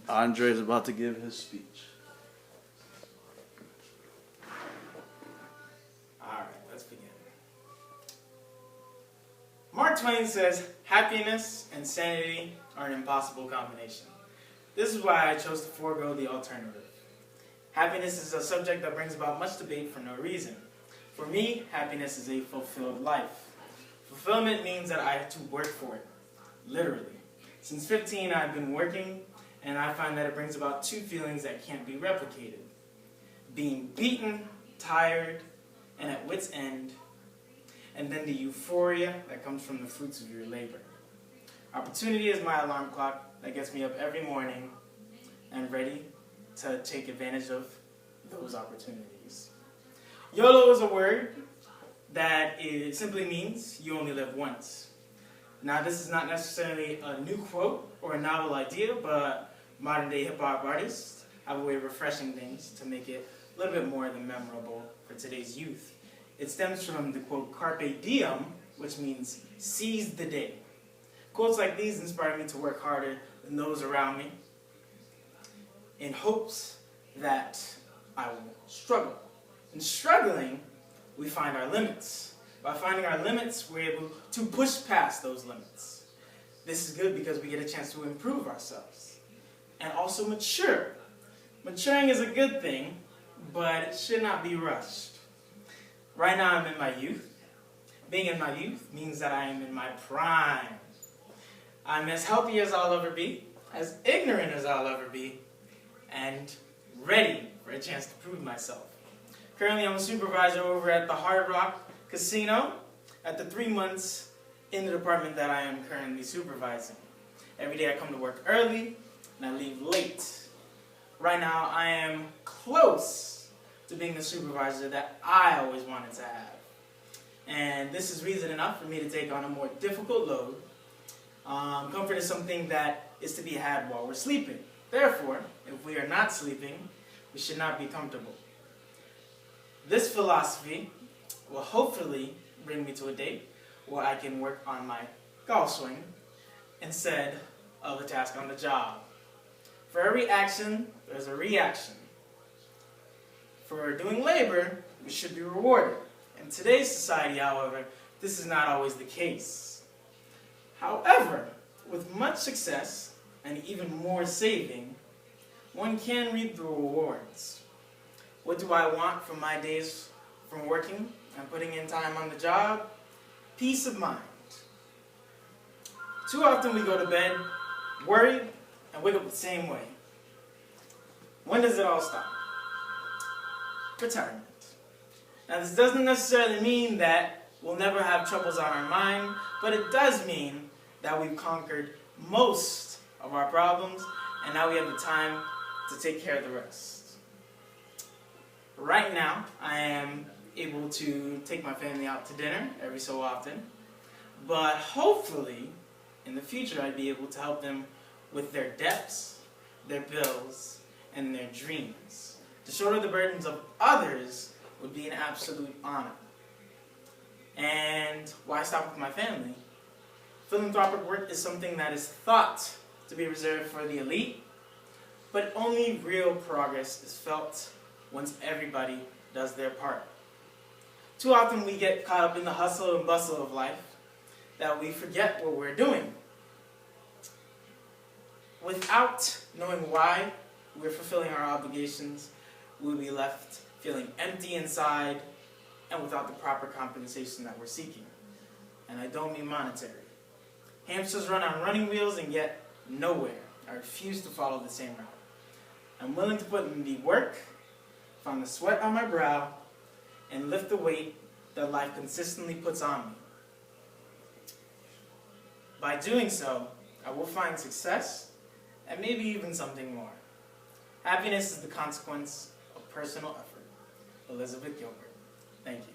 Andre's about to give his speech. Alright, let's begin. Mark Twain says, happiness and sanity are an impossible combination. This is why I chose to forego the alternative. Happiness is a subject that brings about much debate for no reason. For me, happiness is a fulfilled life. Fulfillment means that I have to work for it, literally. Since 15, I've been working, and I find that it brings about two feelings that can't be replicated. Being beaten, tired, and at wit's end, and then the euphoria that comes from the fruits of your labor. Opportunity is my alarm clock that gets me up every morning and ready to take advantage of those opportunities. YOLO is a word that it simply means you only live once. Now, this is not necessarily a new quote or a novel idea, but modern day hip hop artists have a way of refreshing things to make it a little bit more than memorable for today's youth. It stems from the quote, carpe diem, which means seize the day. Quotes like these inspire me to work harder than those around me in hopes that I will struggle. In struggling, we find our limits. By finding our limits, we're able to push past those limits. This is good because we get a chance to improve ourselves and also mature. Maturing is a good thing, but it should not be rushed. Right now I'm in my youth. Being in my youth means that I am in my prime. I'm as healthy as I'll ever be, as ignorant as I'll ever be, and ready for a chance to prove myself. Currently I'm a supervisor over at the Hard Rock Casino at the 3 months in the department that I am currently supervising. Every day I come to work early and I leave late. Right now I am close to being the supervisor that I always wanted to have. And this is reason enough for me to take on a more difficult load. Comfort is something that is to be had while we're sleeping. Therefore, if we are not sleeping, we should not be comfortable. This philosophy will hopefully bring me to a date where I can work on my golf swing instead of a task on the job. For every action, there's a reaction. For doing labor, we should be rewarded. In today's society, however, this is not always the case. However, with much success and even more saving, one can reap the rewards. What do I want from my days from working and putting in time on the job? Peace of mind. Too often we go to bed worried and wake up the same way. When does it all stop? Retirement. Now, this doesn't necessarily mean that we'll never have troubles on our mind, but it does mean that we've conquered most of our problems, and now we have the time to take care of the rest. Right now, I am able to take my family out to dinner every so often, but hopefully, in the future, I'd be able to help them with their debts, their bills, and their dreams. To shoulder the burdens of others would be an absolute honor. And why stop with my family? Philanthropic work is something that is thought to be reserved for the elite, but only real progress is felt once everybody does their part. Too often we get caught up in the hustle and bustle of life that we forget what we're doing. Without knowing why we're fulfilling our obligations, we'll be left feeling empty inside and without the proper compensation that we're seeking. And I don't mean monetary. Hamsters run on running wheels and get nowhere. I refuse to follow the same route. I'm willing to put in the work, find the sweat on my brow, and lift the weight that life consistently puts on me. By doing so, I will find success and maybe even something more. Happiness is the consequence of personal effort. Elizabeth Gilbert. Thank you.